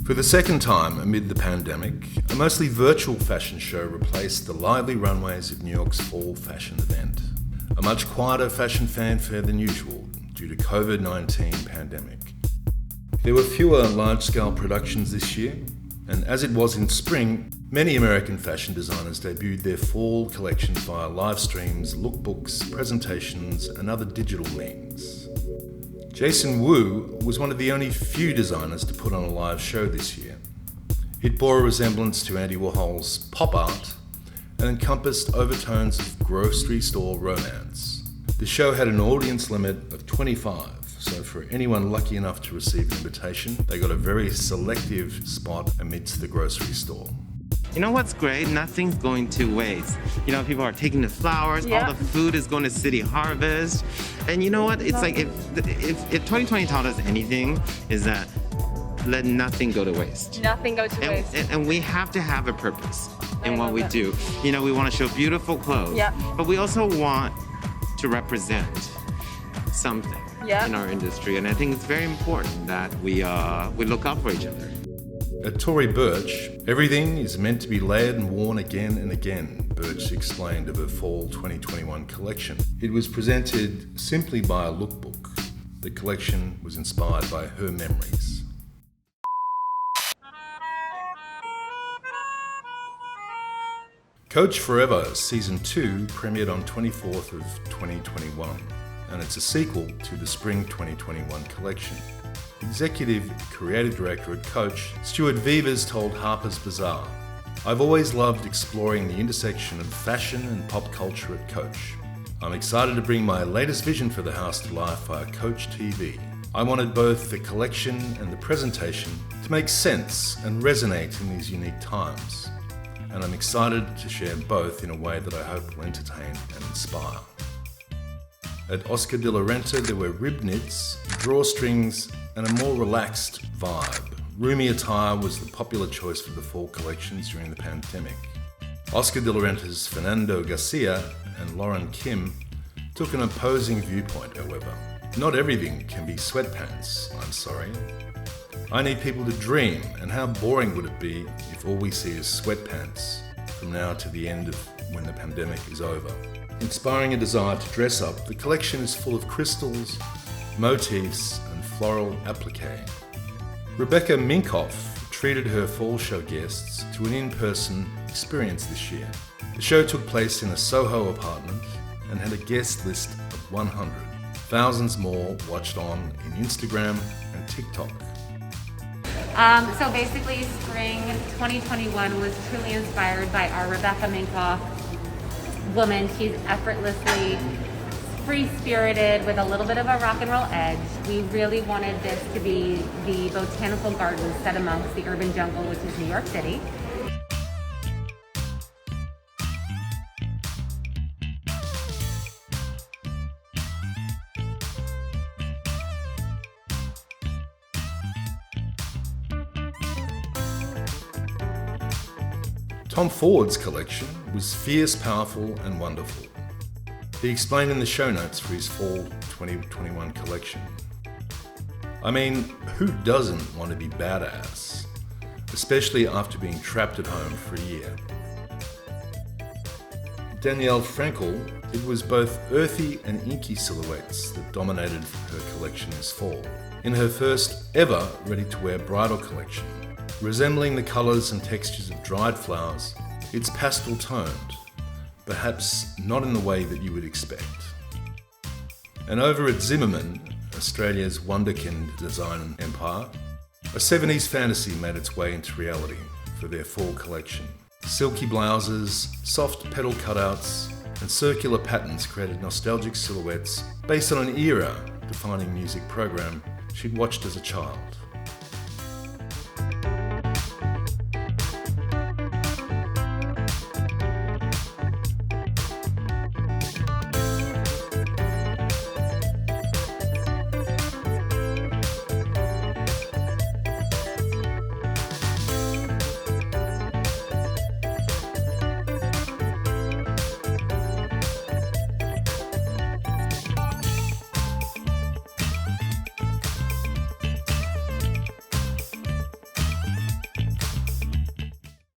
For the second time amid the pandemic, a mostly virtual fashion show replaced the lively runways of New York's fall fashion event. A much quieter fashion fanfare than usual due to COVID-19 pandemic. There were fewer large-scale productions this year, and as it was in spring, many American fashion designers debuted their fall collections via live streams, lookbooks, presentations, and other digital means. Jason Wu was one of the only few designers to put on a live show this year. It bore a resemblance to Andy Warhol's pop art and encompassed overtones of grocery store romance. The show had an audience limit of 25, so for anyone lucky enough to receive an invitation, they got a very selective spot amidst the grocery store. You know what's great? Nothing's going to waste. You know, people are taking the flowers, all the food is going to City Harvest. And you know what? It's like if 2020 taught us anything, is that let nothing go to waste. Nothing go to waste. And we have to have a purpose in what we do. You know, we want to show beautiful clothes, but we also want to represent something in our industry. And I think it's very important that we look out for each other. At Tory Burch, everything is meant to be layered and worn again and again, Burch explained of her fall 2021 collection. It was presented simply by a lookbook. The collection was inspired by her memories. Coach Forever Season 2 premiered on 24th of 2021, and it's a sequel to the Spring 2021 collection. Executive Creative Director at Coach, Stuart Vevers told Harper's Bazaar, "I've always loved exploring the intersection of fashion and pop culture at Coach. I'm excited to bring my latest vision for the house to life via Coach TV. I wanted both the collection and the presentation to make sense and resonate in these unique times. And I'm excited to share both in a way that I hope will entertain and inspire." At Oscar de la Renta, there were rib knits, drawstrings, and a more relaxed vibe. Roomy attire was the popular choice for the fall collections during the pandemic. Oscar de la Renta's Fernando Garcia and Lauren Kim took an opposing viewpoint, however. "Not everything can be sweatpants, I'm sorry. I need people to dream, and how boring would it be if all we see is sweatpants from now to the end of when the pandemic is over." Inspiring a desire to dress up, the collection is full of crystals, motifs, and floral applique. Rebecca Minkoff treated her fall show guests to an in-person experience this year. The show took place in a Soho apartment and had a guest list of 100. Thousands more watched on in Instagram and TikTok. So basically, spring 2021 was truly inspired by our Rebecca Minkoff woman. She's effortlessly free-spirited with a little bit of a rock and roll edge. We really wanted this to be the botanical garden set amongst the urban jungle, which is New York City. Tom Ford's collection was fierce, powerful, and wonderful. He explained in the show notes for his fall 2021 collection. "I mean, who doesn't want to be badass? Especially after being trapped at home for a year." Danielle Frankel, it was both earthy and inky silhouettes that dominated her collection this fall. In her first ever ready-to-wear bridal collection, resembling the colours and textures of dried flowers, it's pastel toned, perhaps not in the way that you would expect. And over at Zimmermann, Australia's wonderkind design empire, a 70s fantasy made its way into reality for their fall collection. Silky blouses, soft petal cutouts, and circular patterns created nostalgic silhouettes based on an era-defining music program she'd watched as a child.